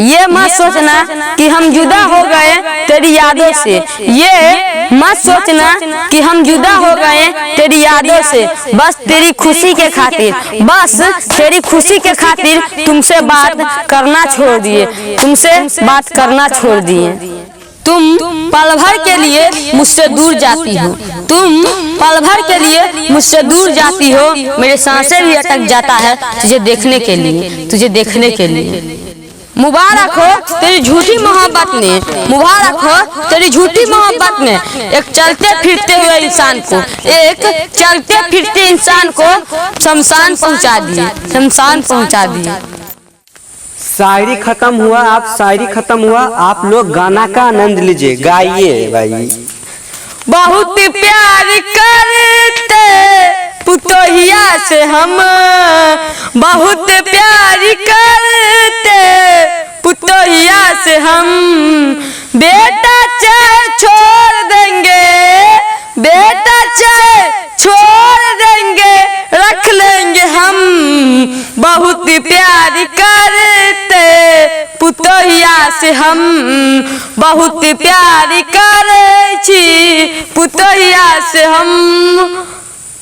ये मत सोचना कि हम जुदा हो गए तेरी यादों से, ये मत सोचना कि हम जुदा हो गए तेरी यादों से। बस तेरी खुशी के खातिर, बस तेरी खुशी के खातिर तुमसे बात करना छोड़ दिए, तुमसे बात करना छोड़ दिए। तुम पल भर के लिए मुझसे दूर जाती हो, तुम पल भर के लिए मुझसे दूर जाती हो। मेरे सांसें भी अटक जाता है तुझे देखने के लिए, तुझे देखने के लिए। मुबारक हो तेरी झूठी मोहब्बत ने, मुबारक हो तेरी झूठी मोहब्बत ने एक चलते फिरते हुए इंसान को, एक चलते फिरते इंसान को शमशान पहुंचा दिए, शमशान पहुंचा दिए। शायरी खत्म हुआ, आप शायरी खत्म हुआ, आप लोग गाना का आनंद लीजिए, गाइए भाई। बहुत प्यार करते पुतोहिया से हम, बहुत प्यार करते पुतोहिया से हम। बेटा चाहे छोड़ देंगे, बेटा चाहे छोड़ देंगे, रख लेंगे हम। बहुत प्यार करते पुतोहिया से हम, बहुत प्यार करे छी पुतोहिया से हम।